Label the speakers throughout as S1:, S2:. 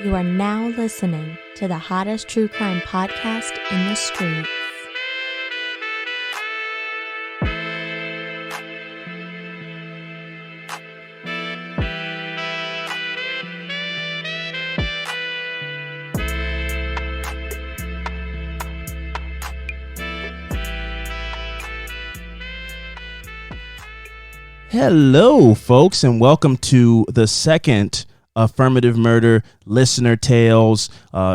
S1: You are now listening to the hottest true crime podcast in the streets.
S2: Hello, folks, and welcome to the second Affirmative Murder Listener Tales,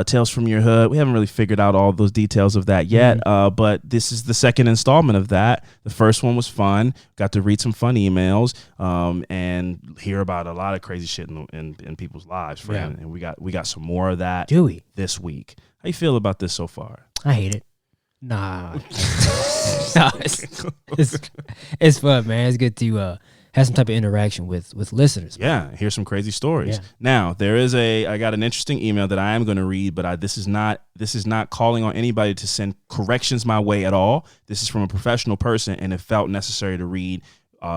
S2: Tales from Your Hood. We haven't really figured out all those details of that yet, but this is the second installment of that. The first one was fun. Got to read some fun emails and hear about a lot of crazy shit in people's lives, friend. Yeah. And we got some more of that this week. How you feel about this so far?
S3: I hate it. Nah. No, it's fun, man. It's good to have some type of interaction with listeners.
S2: Yeah, hear some crazy stories.
S3: Yeah.
S2: Now, I got an interesting email that I am going to read, but this is not calling on anybody to send corrections my way at all. This is from a professional person, and it felt necessary to read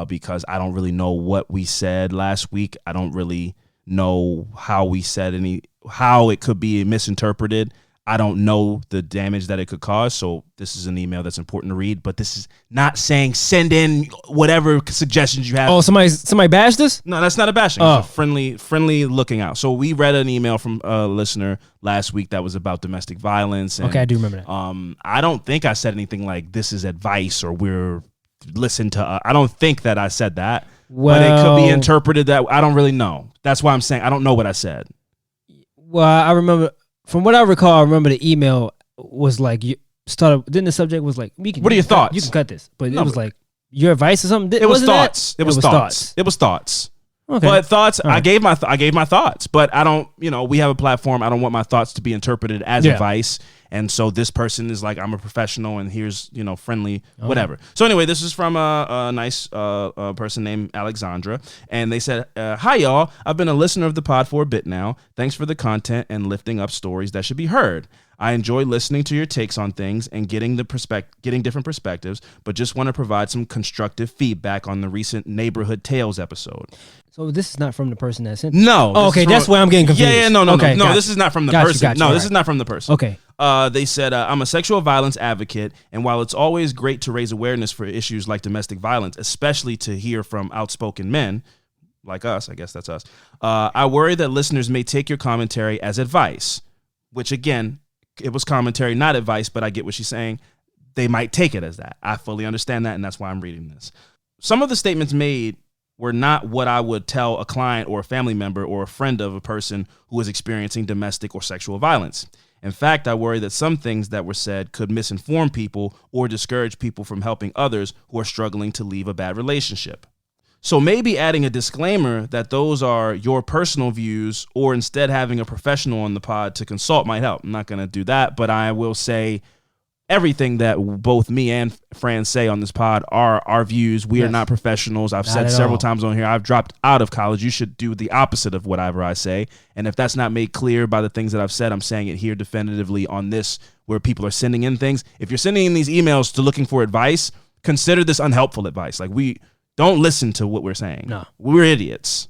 S2: because I don't really know what we said last week. I don't really know how we said how it could be misinterpreted. I don't know the damage that it could cause, so this is an email that's important to read, but this is not saying send in whatever suggestions you have.
S3: Oh, somebody bashed us?
S2: No, that's not a bashing. It's a friendly looking out. So we read an email from a listener last week that was about domestic violence. And,
S3: okay, I do remember that.
S2: I don't think I said anything like this is advice or I don't think that I said that, but it could be interpreted that I don't really know. That's why I'm saying I don't know what I said.
S3: Well, I remember... From what I recall, I remember the email was like, then the subject was like,
S2: what are your thoughts?
S3: You can cut this. But it was like, your advice or something?
S2: It was thoughts. It was thoughts.
S3: Okay.
S2: But thoughts,
S3: right.
S2: I gave my thoughts, but I don't, we have a platform. I don't want my thoughts to be interpreted as advice. And so this person is like, I'm a professional and here's, friendly, whatever. So anyway, this is from a nice person named Alexandra. And they said, hi, y'all. I've been a listener of the pod for a bit now. Thanks for the content and lifting up stories that should be heard. I enjoy listening to your takes on things and getting different perspectives, but just want to provide some constructive feedback on the recent Neighborhood Tales episode.
S3: So this is not from the person that sent.
S2: No.
S3: Oh, okay, that's why I'm getting confused.
S2: Yeah, no.
S3: Okay,
S2: no. This is not from the person. This is not from the person.
S3: Okay.
S2: They said, I'm a sexual violence advocate, and while it's always great to raise awareness for issues like domestic violence, especially to hear from outspoken men like us, I guess that's us, I worry that listeners may take your commentary as advice, which again, it was commentary, not advice, but I get what she's saying. They might take it as that. I fully understand that, and that's why I'm reading this. Some of the statements made were not what I would tell a client or a family member or a friend of a person who is experiencing domestic or sexual violence. In fact, I worry that some things that were said could misinform people or discourage people from helping others who are struggling to leave a bad relationship. So maybe adding a disclaimer that those are your personal views or instead having a professional on the pod to consult might help. I'm not going to do that, but I will say everything that both me and Fran say on this pod are our views. We are not professionals. I've said several times on here, I've dropped out of college. You should do the opposite of whatever I say. And if that's not made clear by the things that I've said, I'm saying it here definitively on this where people are sending in things. If you're sending in these emails to looking for advice, consider this unhelpful advice. Like don't listen to what we're saying.
S3: No.
S2: We're idiots.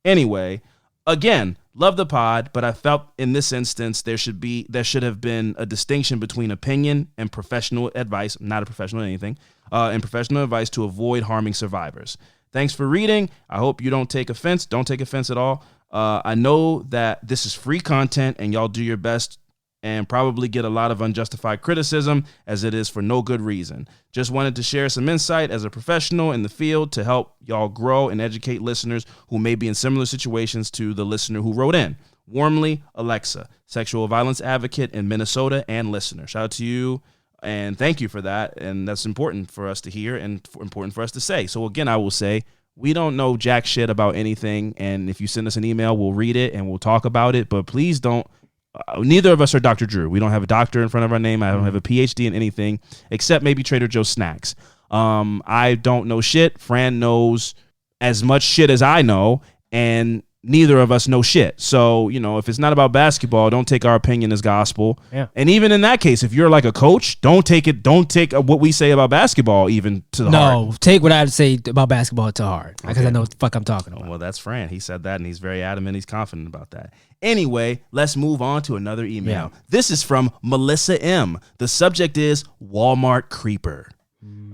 S2: Anyway, again, love the pod, but I felt in this instance there should have been a distinction between opinion and professional advice. I'm not a professional at anything. And professional advice to avoid harming survivors. Thanks for reading. I hope you don't take offense. Don't take offense at all. I know that this is free content and y'all do your best and probably get a lot of unjustified criticism as it is for no good reason. Just wanted to share some insight as a professional in the field to help y'all grow and educate listeners who may be in similar situations to the listener who wrote in. Warmly, Alexa, sexual violence advocate in Minnesota and listener. Shout out to you and thank you for that. And that's important for us to hear and important for us to say. So again, I will say, we don't know jack shit about anything. And if you send us an email, we'll read it and we'll talk about it. But please don't. Neither of us are Dr. Drew. We don't have a doctor in front of our name. I don't have a PhD in anything except maybe Trader Joe's snacks. I don't know shit. Fran knows as much shit as I know. And neither of us know shit. So, if it's not about basketball, don't take our opinion as gospel.
S3: Yeah.
S2: And even in that case, if you're like a coach, don't take what we say about basketball even to the heart.
S3: No, take what I had to say about basketball to heart, because I know what the fuck I'm talking about.
S2: Well, that's Fran. He said that, and he's very adamant. He's confident about that. Anyway, let's move on to another email.
S3: Yeah.
S2: This is from Melissa M. The subject is Walmart creeper.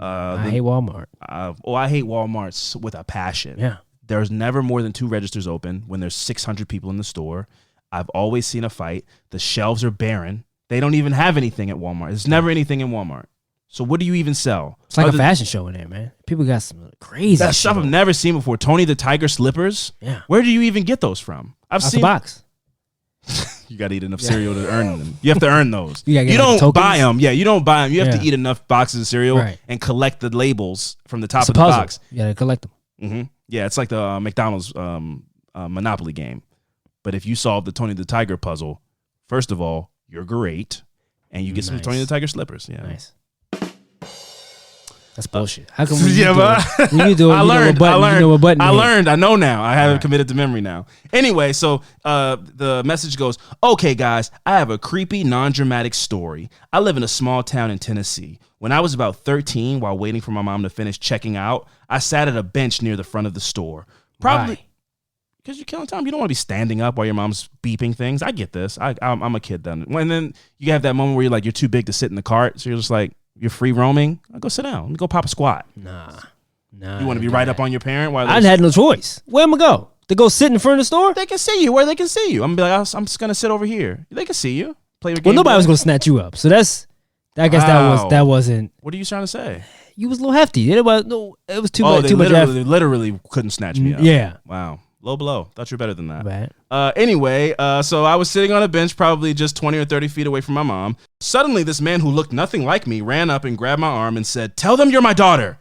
S3: I hate Walmart.
S2: I hate Walmarts with a passion.
S3: Yeah.
S2: There's never more than 2 registers open when there's 600 people in the store. I've always seen a fight. The shelves are barren. They don't even have anything at Walmart. There's never anything in Walmart. So what do you even sell?
S3: It's like a fashion show in there, man. People got some crazy
S2: that stuff I've never seen before. Tony the Tiger slippers.
S3: Yeah.
S2: Where do you even get those from? I've
S3: Out
S2: seen
S3: the box.
S2: You got to eat enough cereal to earn them. You have to earn those.
S3: You
S2: don't buy them. Yeah, you don't buy them. You have to eat enough boxes of cereal and collect the labels from the top of the box.
S3: You got to collect them.
S2: Mm-hmm. Yeah, it's like the McDonald's Monopoly game. But if you solve the Tony the Tiger puzzle, first of all, you're great, and you get some Tony the Tiger slippers. Yeah,
S3: nice. That's bullshit. How come when you do it,
S2: I learned.
S3: I
S2: learned. I know now. I have it committed to memory now. Anyway, so the message goes, okay, guys, I have a creepy, non-dramatic story. I live in a small town in Tennessee. When I was about 13, while waiting for my mom to finish checking out, I sat at a bench near the front of the store. Probably because you're killing time. You don't want to be standing up while your mom's beeping things. I get this. I'm a kid then. And then you have that moment where you're too big to sit in the cart. So you're just like, you're free roaming. I'll go sit down. Let me go pop a squat.
S3: Nah.
S2: You want to be right up on your parent? While
S3: I had no choice. Where am I go? To go sit in front of the store?
S2: They can see you where they can see you. I'm going to be like, I'm just going to sit over here. They can see you. Play your game.
S3: Well, nobody was going to snatch you up. So I guess that wasn't.
S2: What are you trying to say?
S3: You was a little hefty. It was too much.
S2: They literally couldn't snatch me up.
S3: Yeah.
S2: Wow. Low blow. Thought you were better than that.
S3: Right.
S2: Anyway, so I was sitting on a bench probably just 20 or 30 feet away from my mom. Suddenly, this man who looked nothing like me ran up and grabbed my arm and said, "Tell them you're my daughter."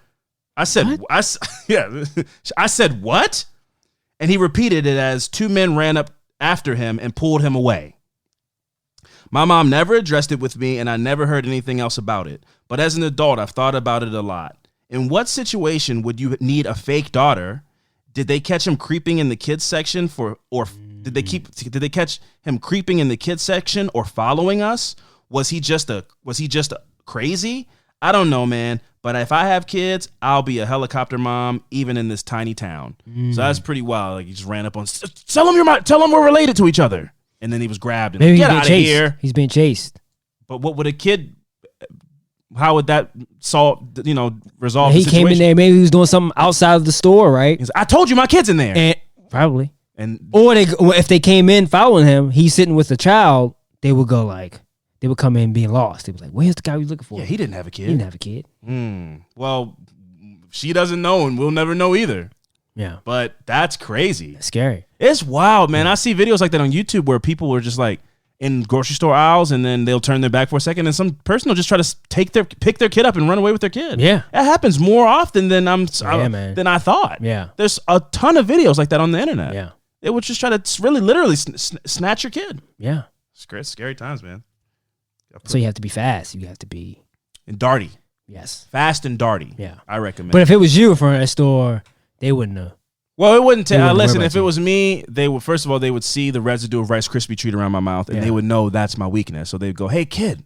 S2: I said, what? I said, what? And he repeated it as 2 men ran up after him and pulled him away. My mom never addressed it with me, and I never heard anything else about it. But as an adult, I've thought about it a lot. In what situation would you need a fake daughter? Did they catch him creeping in the kids section did they catch him creeping in the kids section or following us? Was he just crazy? I don't know, man. But if I have kids, I'll be a helicopter mom, even in this tiny town. So that's pretty wild. Like he just ran up on, tell him we're related to each other. And then he was grabbed and
S3: Maybe
S2: get out of here.
S3: He's being chased.
S2: But what would a kid? How would that resolve the situation?
S3: He came in there. Maybe he was doing something outside of the store, right?
S2: He's like, I told you my kid's in there.
S3: And probably.
S2: Or
S3: if they came in following him, he's sitting with the child. They would come in being lost. They was like, "Where's the guy we looking for?"
S2: Yeah, he didn't have a kid.
S3: He didn't have a kid.
S2: Well, she doesn't know, and we'll never know either.
S3: Yeah,
S2: but that's crazy.
S3: That's scary.
S2: It's wild, man. I see videos like that on YouTube where people are just like in grocery store aisles, and then they'll turn their back for a second, and some person will just try to pick their kid up and run away with their kid.
S3: Yeah,
S2: it happens more often than I thought.
S3: Yeah,
S2: there's a ton of videos like that on the internet.
S3: Yeah,
S2: they would just try to really literally snatch your kid.
S3: Yeah,
S2: scary times, man.
S3: So you have to be fast. You have to be
S2: and darty.
S3: Yes,
S2: fast and darty.
S3: Yeah,
S2: I recommend.
S3: But if it was you in front of that store, they wouldn't know.
S2: Well, it wouldn't tell. Listen, if it was me, they would first of all they would see the residue of Rice Krispie treat around my mouth, and they would know that's my weakness. So they'd go, "Hey, kid,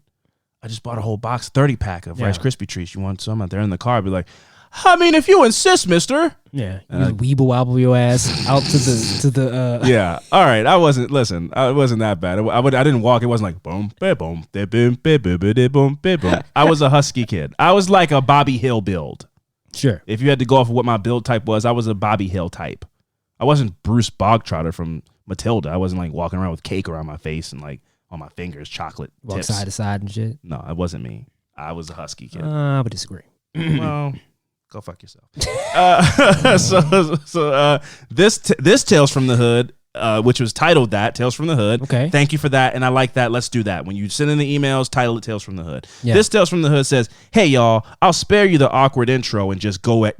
S2: I just bought a whole box 30-pack of Rice Krispie treats. You want some?" Out there in the car, I'd be like, "I mean, if you insist, Mister."
S3: Yeah, you weeble wobble your ass out to the.
S2: Yeah, all right. I wasn't that bad. I didn't walk. It wasn't like boom, boom, boom, boom. I was a husky kid. I was like a Bobby Hill build.
S3: Sure.
S2: If you had to go off of what my build type was, I was a Bobby Hill type. I wasn't Bruce Bogtrotter from Matilda. I wasn't like walking around with cake around my face and like on my fingers, chocolate
S3: walk
S2: tips.
S3: Side to side and shit.
S2: No, it wasn't me. I was a husky kid.
S3: I would disagree.
S2: Well, go fuck yourself. This Tales from the Hood, which was titled that, Tales from the Hood.
S3: Okay.
S2: Thank you for that, and I like that. Let's do that. When you send in the emails, title it Tales from the Hood.
S3: Yeah.
S2: This Tales from the Hood says, "Hey y'all, I'll spare you the awkward intro and just get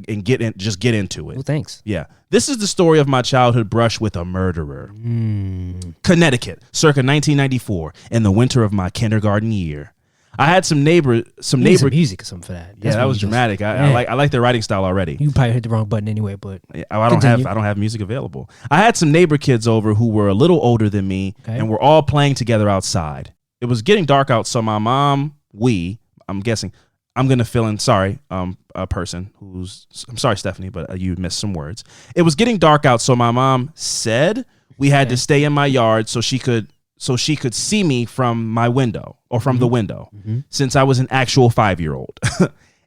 S2: into it."
S3: Well, thanks.
S2: Yeah. This is the story of my childhood brush with a murderer. Connecticut, circa 1994, in the winter of my kindergarten year. I had some neighbor
S3: music or something for that.
S2: Yeah, that was dramatic. I like their writing style already.
S3: You probably hit the wrong button anyway, but
S2: I don't have music available. I had some neighbor kids over who were a little older than me, and we're all playing together outside. It was getting dark out, so my mom, I'm guessing, I'm gonna fill in. Sorry, a person I'm sorry, Stephanie, but you missed some words. It was getting dark out, so my mom said we had to stay in my yard so she could see me from my window or from the window, since I was an actual 5-year-old.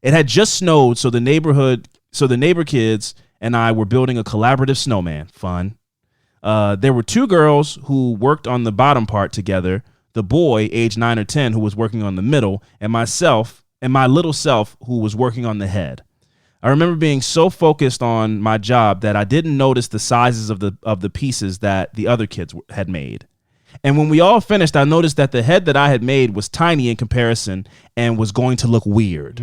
S2: It had just snowed, so the neighbor kids and I were building a collaborative snowman. Fun. There were 2 girls who worked on the bottom part together. The boy, age 9 or 10, who was working on the middle, and myself and my little self, who was working on the head. I remember being so focused on my job that I didn't notice the sizes of the pieces that the other kids had made. And when we all finished, I noticed that the head that I had made was tiny in comparison and was going to look weird.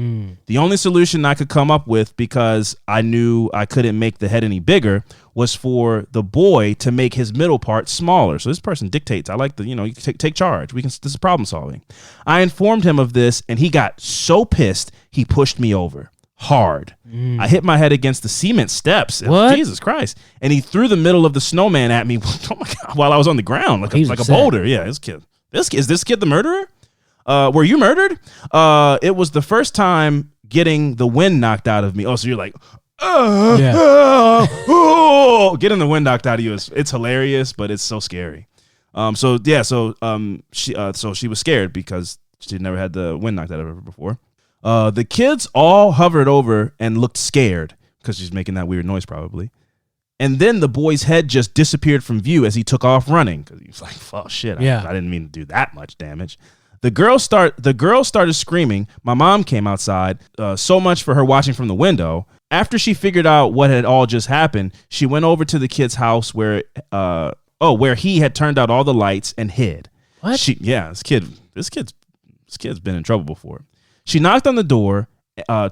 S2: The only solution I could come up with, because I knew I couldn't make the head any bigger, was for the boy to make his middle part smaller. So this person dictates. I like you take charge. This is problem solving. I informed him of this, and he got so pissed he pushed me over hard. I hit my head against the cement steps.
S3: What?
S2: Jesus Christ. And he threw the middle of the snowman at me oh my God, while I was on the ground like a boulder. Yeah, is this kid the murderer? Were you murdered? It was the first time getting the wind knocked out of me. Oh, so you're like, getting the wind knocked out of you it's hilarious, but it's so scary. She was scared because she'd never had the wind knocked out of her before. The kids all hovered over and looked scared because she's making that weird noise probably. And then the boy's head just disappeared from view as he took off running because he was like, "Oh shit! I didn't mean to do that much damage." The girl started screaming. My mom came outside. So much for her watching from the window. After she figured out what had all just happened, she went over to the kid's house where he had turned out all the lights and hid.
S3: What?
S2: This kid's been in trouble before. She knocked on the door,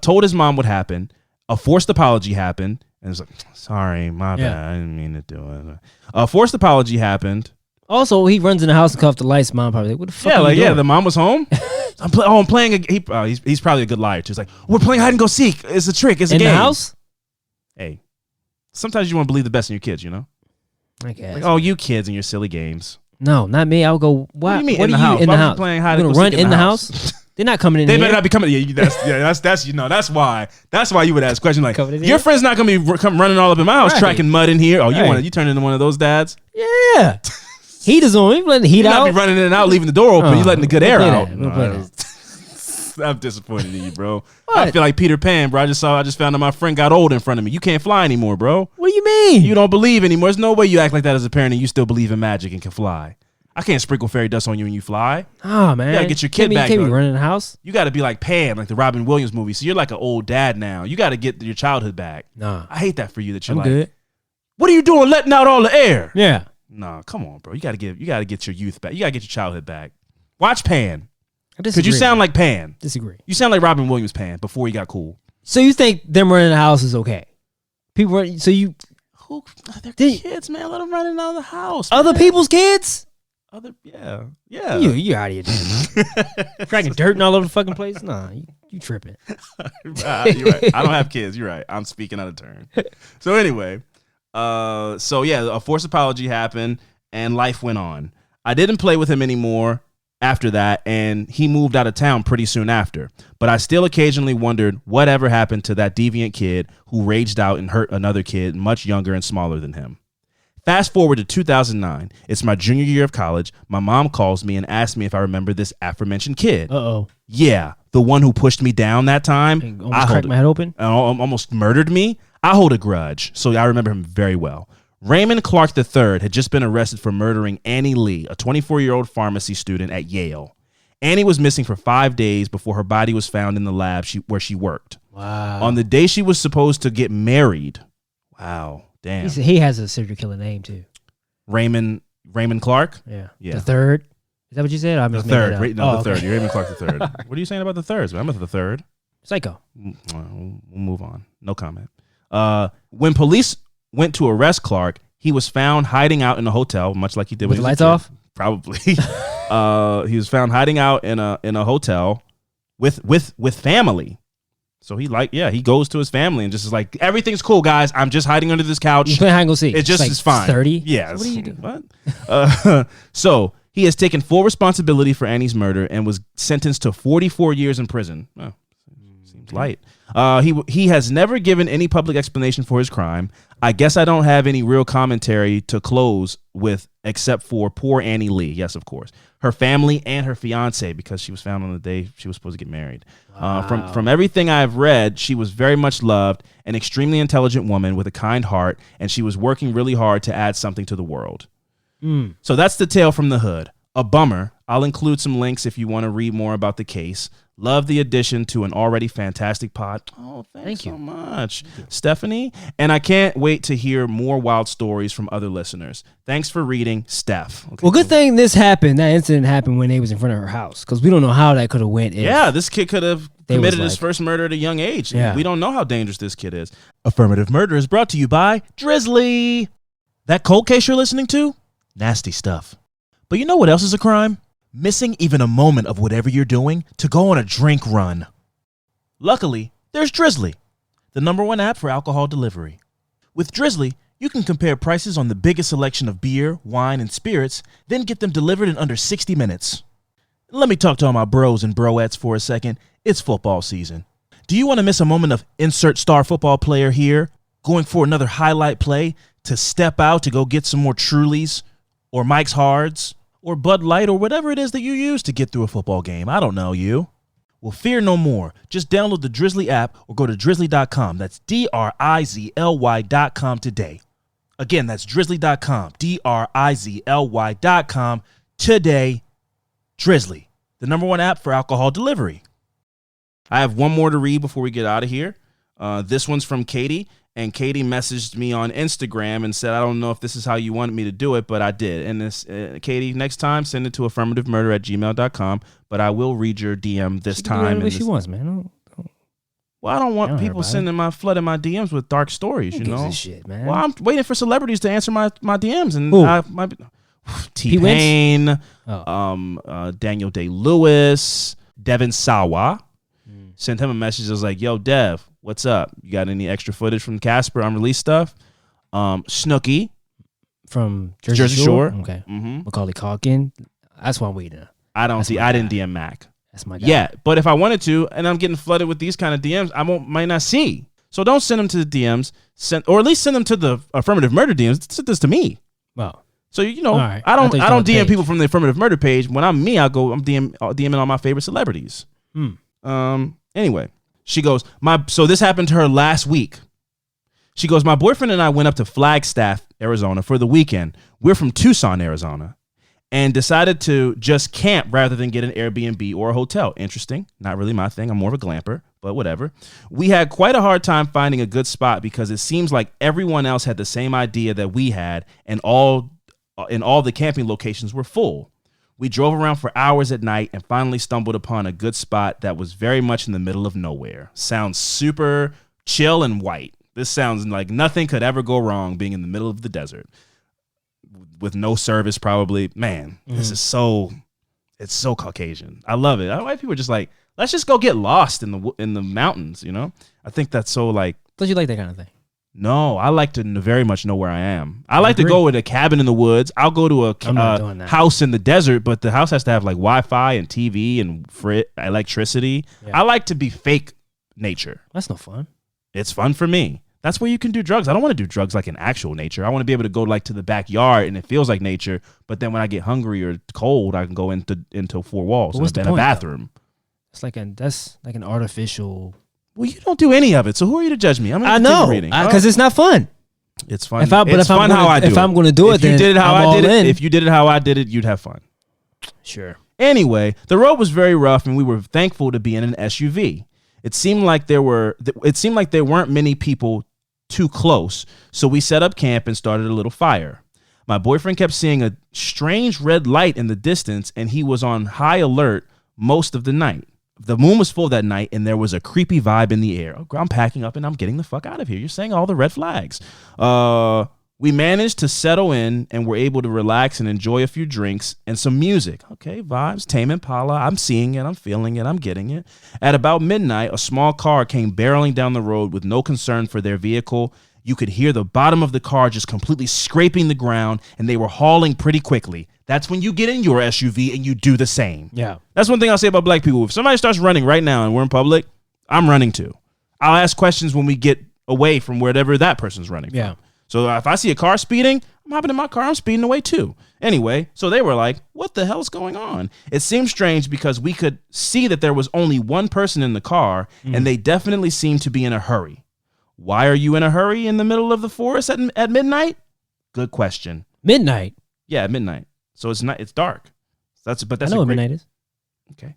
S2: told his mom what happened. A forced apology happened. And it's like, sorry, my bad. I didn't mean to do it. A forced apology happened.
S3: Also, he runs in the house and cuts off the lights. Mom probably like, what the fuck are you doing?
S2: The mom was home. I'm playing. He's probably a good liar too. He's like, we're playing hide and go seek. It's a trick. It's a game.
S3: In the house?
S2: Hey, sometimes you want to believe the best in your kids, you know?
S3: I guess.
S2: Like, you kids and your silly games.
S3: No, not me. I'll go,
S2: what do you mean in the house?
S3: In the house?
S2: Playing hide and go
S3: run
S2: seek
S3: in the house? They're not coming in.
S2: They better not be coming. That's why. That's why you would ask questions like, your friend's not gonna be running all up in my house, tracking mud in here. Oh, you turn into one of those dads?
S3: Yeah. Heat is on. You letting the heat out.
S2: You not be running in and out, leaving the door open. You letting the good air out. I'm disappointed in you, bro. What? I feel like Peter Pan, bro. I just found out my friend got old in front of me. You can't fly anymore, bro.
S3: What do you mean?
S2: You don't believe anymore. There's no way you act like that as a parent and you still believe in magic and can fly. I can't sprinkle fairy dust on you when you fly.
S3: Oh, man.
S2: You gotta get your kid back.
S3: You can't be running the house.
S2: You gotta be like Pan, like the Robin Williams movie. So you're like an old dad now. You gotta get your childhood back.
S3: Nah.
S2: I hate that for you that you're
S3: I'm good.
S2: What are you doing letting out all the air?
S3: Yeah.
S2: Nah, come on, bro. You gotta get your youth back. You gotta get your childhood back. Watch Pan.
S3: Because
S2: you sound like Pan.
S3: Disagree.
S2: You sound like Robin Williams Pan before he got cool.
S3: So you think them running the house is okay? People run, so you...
S2: They're kids, man. Let them run in out of the house.
S3: Other people's kids?
S2: Yeah.
S3: You out of here, dude. Cracking dirt all over the fucking place? Nah, you tripping.
S2: You're right. I don't have kids. You're right. I'm speaking out of turn. So anyway, a forced apology happened and life went on. I didn't play with him anymore after that, and he moved out of town pretty soon after. But I still occasionally wondered whatever happened to that deviant kid who raged out and hurt another kid much younger and smaller than him. Fast forward to 2009. It's my junior year of college. My mom calls me and asks me if I remember this aforementioned kid.
S3: Uh-oh.
S2: Yeah, the one who pushed me down that time.
S3: Almost cracked my head open?
S2: Almost murdered me. I hold a grudge, so I remember him very well. Raymond Clark III had just been arrested for murdering Annie Lee, a 24-year-old pharmacy student at Yale. Annie was missing for 5 days before her body was found in the lab where she worked.
S3: Wow.
S2: On the day she was supposed to get married. Wow. Damn.
S3: He has a serial killer name too.
S2: Raymond Clark?
S3: Yeah. The third? Is that what you said?
S2: The third. The third. You're Raymond Clark the third. What are you saying about the thirds? I'm at the third.
S3: Psycho.
S2: We'll move on. No comment. When police went to arrest Clark, he was found hiding out in a hotel, much like he did
S3: with the lights off?
S2: Probably. He was found hiding out in a hotel with family. So he goes to his family and just is like, everything's cool, guys. I'm just hiding under this couch.
S3: You playing hide and go seek.
S2: It just
S3: like
S2: is fine.
S3: 30?
S2: Yeah.
S3: So what are you doing?
S2: What? So he has taken full responsibility for Annie's murder and was sentenced to 44 years in prison. Oh, seems light. He has never given any public explanation for his crime. I guess I don't have any real commentary to close with except for poor Annie Lee. Yes, of course. Her family and her fiance, because she was found on the day she was supposed to get married.
S3: Wow.
S2: From everything I've read, she was very much loved, an extremely intelligent woman with a kind heart, and she was working really hard to add something to the world. So that's the tale from the hood. A bummer. I'll include some links if you want to read more about the case. Love the addition to an already fantastic pod. Oh, thank you so much, Stephanie. And I can't wait to hear more wild stories from other listeners. Thanks for reading, Steph. Okay,
S3: well, good thing this happened. That incident happened when they was in front of her house, because we don't know how that could have went.
S2: Yeah, this kid could have committed his first murder at a young age. Yeah. We don't know how dangerous this kid is. Affirmative Murder is brought to you by Drizzly. That cold case you're listening to? Nasty stuff. But you know what else is a crime? Missing even a moment of whatever you're doing to go on a drink run. Luckily, there's Drizzly, the #1 app for alcohol delivery. With Drizzly, you can compare prices on the biggest selection of beer, wine, and spirits, then get them delivered in under 60 minutes. Let me talk to all my bros and broettes for a second. It's football season. Do you want to miss a moment of insert star football player here, going for another highlight play, to step out to go get some more Trulies, or Mike's Hards, or Bud Light, or whatever it is that you use to get through a football game? I don't know you. Well, fear no more. Just download the Drizzly app or go to drizzly.com. That's DRIZLY.com today. Again, that's drizzly.com. DRIZLY.com today. Drizzly, the #1 app for alcohol delivery. I have one more to read before we get out of here. This one's from Katie. And Katie messaged me on Instagram and said, I don't know if this is how you wanted me to do it, but I did. And this, Katie, next time, send it to affirmativemurder@gmail.com. But I will read your DM this time.
S3: What she wants, man.
S2: Well, I don't want people flooding my DMs with dark stories,
S3: Who
S2: you
S3: gives
S2: know?
S3: a shit, man?
S2: Well, I'm waiting for celebrities to answer my DMs. And
S3: T-Pain,
S2: Daniel Day-Lewis, Devin Sawa. Sent him a message. I was like, yo, Dev, what's up? You got any extra footage from Casper unreleased stuff? Snooki
S3: from Jersey Shore. Okay.
S2: Mm-hmm.
S3: Macaulay Culkin. That's what I'm waiting on.
S2: I didn't DM Mac.
S3: That's my guy.
S2: Yeah, but if I wanted to, and I'm getting flooded with these kind of DMs, might not see. So don't send them to the DMs. Or at least send them to the Affirmative Murder DMs. Send this to me.
S3: Well.
S2: So
S3: right.
S2: I don't DM people from the Affirmative Murder page. When I'm me, I'm DMing all my favorite celebrities. Anyway, she goes, so this happened to her last week. She goes, my boyfriend and I went up to Flagstaff, Arizona for the weekend. We're from Tucson, Arizona, and decided to just camp rather than get an Airbnb or a hotel. Interesting. Not really my thing. I'm more of a glamper, but whatever. We had quite a hard time finding a good spot because it seems like everyone else had the same idea that we had, and all the camping locations were full. We drove around for hours at night and finally stumbled upon a good spot that was very much in the middle of nowhere. Sounds super chill and white. This sounds like nothing could ever go wrong being in the middle of the desert with no service probably. Man, This is it's so Caucasian. I love it. White people are just like, let's just go get lost in the mountains, you know? I think that's so like.
S3: Don't you like that kind of thing?
S2: No, I like to very much know where I am. I like to go with a cabin in the woods. I'll go to a house in the desert, but the house has to have like Wi-Fi and TV and electricity. Yeah. I like to be fake nature.
S3: That's no fun.
S2: It's fun for me. That's where you can do drugs. I don't want to do drugs like in actual nature. I want to be able to go like to the backyard and it feels like nature. But then when I get hungry or cold, I can go into four walls and a bathroom.
S3: That's like an artificial.
S2: Well, you don't do any of it, so who are you to judge me?
S3: I know, because it's not fun.
S2: It's fun. If I'm going
S3: to do it, then
S2: you did it how I did it. If you did it how I did it, you'd have fun.
S3: Sure.
S2: Anyway, the road was very rough, and we were thankful to be in an SUV. It seemed like there weren't many people too close, so we set up camp and started a little fire. My boyfriend kept seeing a strange red light in the distance, and he was on high alert most of the night. The moon was full that night, and there was a creepy vibe in the air. I'm packing up, and I'm getting the fuck out of here. You're saying all the red flags. We managed to settle in and were able to relax and enjoy a few drinks and some music. Okay, vibes, Tame Impala. I'm seeing it. I'm feeling it. I'm getting it. At about midnight, a small car came barreling down the road with no concern for their vehicle. You could hear the bottom of the car just completely scraping the ground, and they were hauling pretty quickly. That's when you get in your SUV and you do the same.
S3: Yeah.
S2: That's one thing I'll say about black people. If somebody starts running right now and we're in public, I'm running too. I'll ask questions when we get away from wherever that person's running from.
S3: Yeah.
S2: So if I see a car speeding, I'm hopping in my car. I'm speeding away too. Anyway, so they were like, what the hell's going on? It seemed strange because we could see that there was only one person in the car, and they definitely seemed to be in a hurry. Why are you in a hurry in the middle of the forest at midnight? Good question.
S3: Midnight?
S2: Yeah, at midnight. So it's dark. That's
S3: I know what midnight is.
S2: Okay.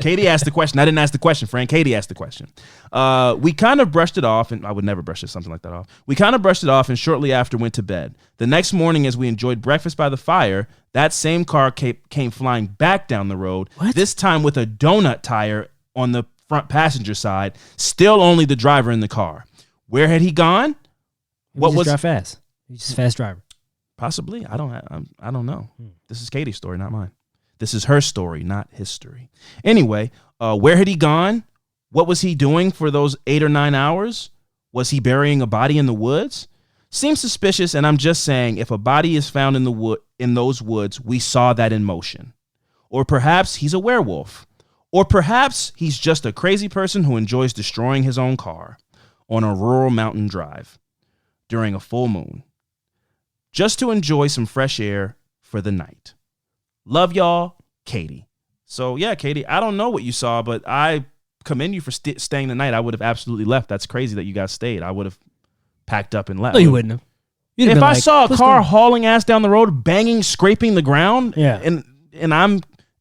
S2: Katie asked the question. I didn't ask the question, Frank. Katie asked the question. We kind of brushed it off, and I would never brush something like that off. We kind of brushed it off and shortly after went to bed. The next morning, as we enjoyed breakfast by the fire, that same car came flying back down the road, this time with a donut tire on the front passenger side, still only the driver in the car. Where had he gone?
S3: What was drive fast? He's just a fast driver.
S2: Possibly. I don't know. This is Katie's story, not mine. This is her story, not history. Anyway, where had he gone? What was he doing for those 8 or 9 hours? Was he burying a body in the woods? Seems suspicious, and I'm just saying, if a body is found in those woods, we saw that in motion. Or perhaps he's a werewolf. Or perhaps he's just a crazy person who enjoys destroying his own car on a rural mountain drive during a full moon, just to enjoy some fresh air for the night. Love y'all, Katie. So yeah, Katie, I don't know what you saw, but I commend you for staying the night. I would have absolutely left. That's crazy that you guys stayed. I would have packed up and left.
S3: No, you wouldn't have.
S2: If I saw a car hauling ass down the road, banging, scraping the ground, and I'm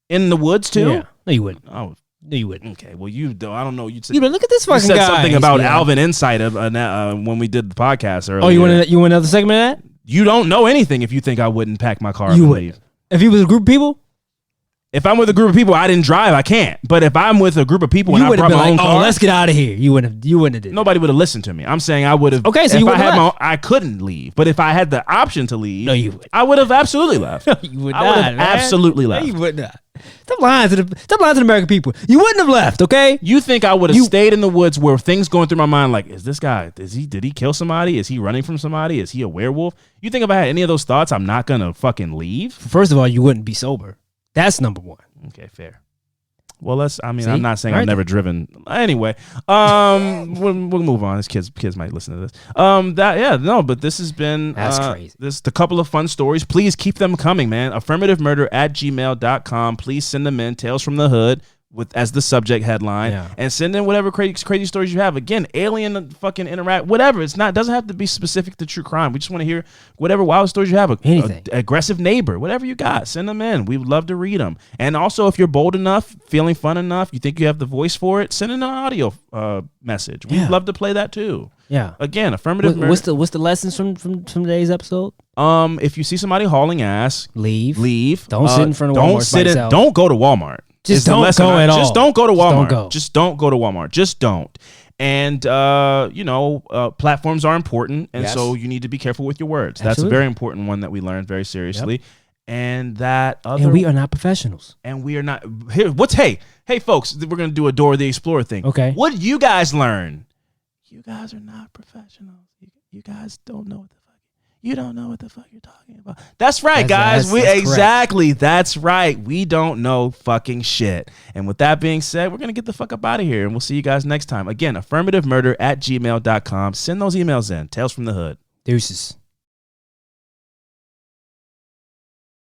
S2: in the woods too.
S3: Yeah. No, you wouldn't.
S2: Oh,
S3: no, you wouldn't.
S2: Okay, well, I don't know. You
S3: look at this fucking
S2: said
S3: guy.
S2: something about Alvin Insight when we did the podcast earlier.
S3: Oh, you want another segment of that?
S2: You don't know anything if you think I wouldn't pack my car up and leave.
S3: If he was a group of people?
S2: If I'm with a group of people, I didn't drive. I can't. But if I'm with a group of people and I brought my own car,
S3: let's get out of here. You wouldn't have did.
S2: Nobody would have listened to me. I'm saying I would have.
S3: Okay, so
S2: if
S3: you
S2: I had
S3: left.
S2: I couldn't leave. But if I had the option to leave,
S3: No, you would.
S2: I would have absolutely left.
S3: You would
S2: I
S3: not.
S2: would have absolutely left.
S3: No, you would not. Stop lying to the American people. You wouldn't have left, okay?
S2: You think I would have stayed in the woods where things going through my mind like, is this guy, did he kill somebody? Is he running from somebody? Is he a werewolf? You think if I had any of those thoughts, I'm not going to fucking leave?
S3: First of all, you wouldn't be sober. That's number one.
S2: Okay, fair. Well,
S3: See?
S2: I'm not saying I've never driven. Anyway, we'll move on. These kids might listen to this. But this has been
S3: That's crazy.
S2: This a couple of fun stories. Please keep them coming, man. AffirmativeMurder@gmail.com. Please send them in. Tales from the Hood as the subject headline, and send in whatever crazy stories you have. Again, alien fucking interact, whatever. Doesn't have to be specific to true crime. We just want to hear whatever wild stories you have.
S3: Anything.
S2: Aggressive neighbor, whatever you got, send them in. We would love to read them. And also, if you're bold enough, feeling fun enough, you think you have the voice for it, send in an audio message. We'd love to play that too.
S3: Yeah.
S2: Again, affirmative murder.
S3: What's the lessons from today's episode?
S2: If you see somebody hauling ass, leave.
S3: Don't sit in front of Walmart by yourself.
S2: Don't go to Walmart.
S3: Just don't go at all.
S2: Just don't go to Walmart.
S3: Just don't go.
S2: Just don't go to Walmart. Just don't. And, platforms are important. And so you need to be careful with your words.
S3: Absolutely.
S2: That's a very important one that we learned very seriously. Yep. And and
S3: we are not professionals.
S2: And we are not. Hey, folks, we're going to do a Dora the Explorer thing.
S3: Okay.
S2: What did you guys learn? You guys are not professionals. You guys don't know what the fuck. You don't know what the fuck you're talking about. That's right, guys. That's right. We don't know fucking shit. And with that being said, we're going to get the fuck up out of here. And we'll see you guys next time. Again, AffirmativeMurder@gmail.com. Send those emails in. Tales from the Hood.
S3: Deuces.